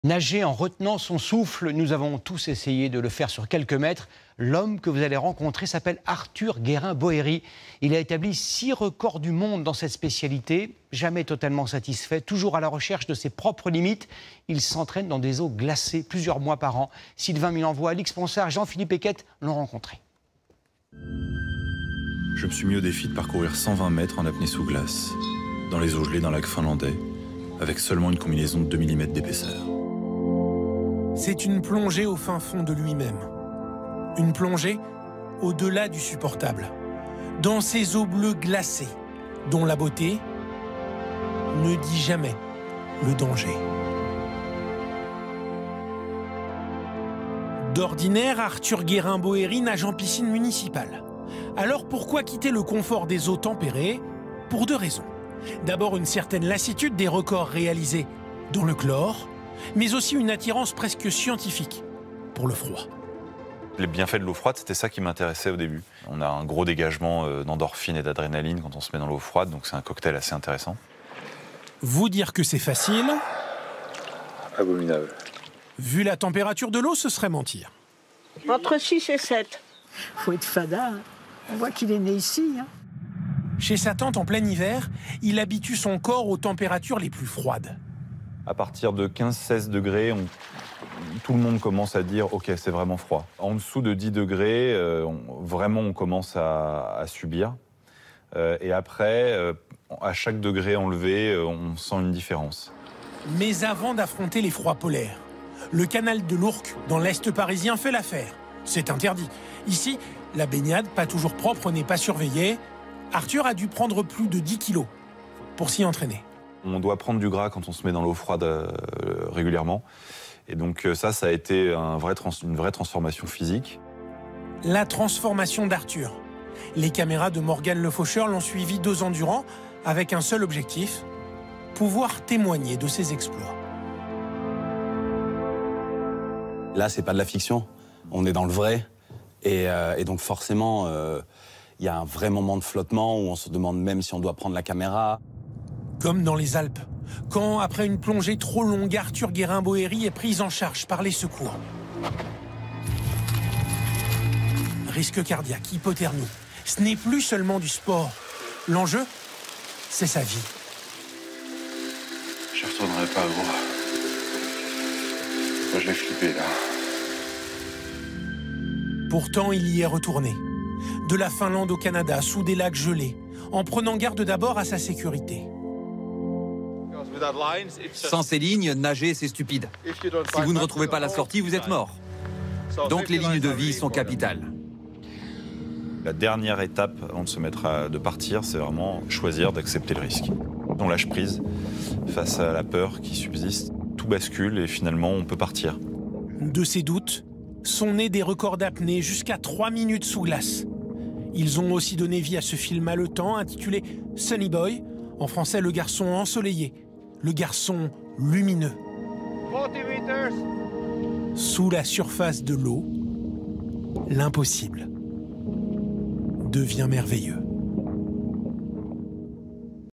Nager en retenant son souffle, nous avons tous essayé de le faire sur quelques mètres. L'homme que vous allez rencontrer s'appelle Arthur Guérin-Bohéry. Il a établi 6 records du monde dans cette spécialité. Jamais totalement satisfait, toujours à la recherche de ses propres limites. Il s'entraîne dans des eaux glacées plusieurs mois par an. Sylvain Milanvois, Alix Ponsard, Jean-Philippe Eckett l'ont rencontré. Je me suis mis au défi de parcourir 120 mètres en apnée sous glace, dans les eaux gelées d'un lac finlandais, avec seulement une combinaison de 2 mm d'épaisseur. C'est une plongée au fin fond de lui-même. Une plongée au-delà du supportable. Dans ces eaux bleues glacées, dont la beauté ne dit jamais le danger. D'ordinaire, Arthur Guérin-Bohéry nage en piscine municipale. Alors pourquoi quitter le confort des eaux tempérées? Pour 2 raisons. D'abord, une certaine lassitude des records réalisés dans le chlore, mais aussi une attirance presque scientifique pour le froid. Les bienfaits de l'eau froide, c'était ça qui m'intéressait au début. On a un gros dégagement d'endorphine et d'adrénaline quand on se met dans l'eau froide, donc c'est un cocktail assez intéressant. Vous dire que c'est facile? Abominable. Vu la température de l'eau, ce serait mentir. Entre 6 et 7. Faut être fada. On voit qu'il est né ici. Chez sa tante en plein hiver, il habitue son corps aux températures les plus froides. À partir de 15-16 degrés, tout le monde commence à dire « Ok, c'est vraiment froid ». En dessous de 10 degrés, on commence à subir. Et après, à chaque degré enlevé, on sent une différence. Mais avant d'affronter les froids polaires, le canal de l'Ourcq, dans l'Est parisien, fait l'affaire. C'est interdit. Ici, la baignade, pas toujours propre, n'est pas surveillée. Arthur a dû prendre plus de 10 kilos pour s'y entraîner. On doit prendre du gras quand on se met dans l'eau froide régulièrement. Et donc ça a été une vraie transformation physique. La transformation d'Arthur. Les caméras de Morgane Le Faucheur l'ont suivi 2 ans durant, avec un seul objectif, pouvoir témoigner de ses exploits. Là, c'est pas de la fiction, on est dans le vrai. Et donc forcément, il y a un vrai moment de flottement où on se demande même si on doit prendre la caméra. Comme dans les Alpes, quand, après une plongée trop longue, Arthur Guérin-Bohéry est pris en charge par les secours. Risque cardiaque, hypothermie, ce n'est plus seulement du sport. L'enjeu, c'est sa vie. Je retournerai pas, gros. Moi, je vais flipper, là. Pourtant, il y est retourné. De la Finlande au Canada, sous des lacs gelés, en prenant garde d'abord à sa sécurité. Sans ces lignes, nager, c'est stupide. Si vous ne retrouvez pas la sortie, vous êtes mort. Donc les lignes de vie sont capitales. La dernière étape avant de se mettre de partir, c'est vraiment choisir d'accepter le risque. On lâche prise face à la peur qui subsiste. Tout bascule et finalement, on peut partir. De ces doutes sont nés des records d'apnée jusqu'à 3 minutes sous glace. Ils ont aussi donné vie à ce film haletant intitulé Sunny Boy, en français le garçon ensoleillé, le garçon lumineux. Sous la surface de l'eau, l'impossible devient merveilleux.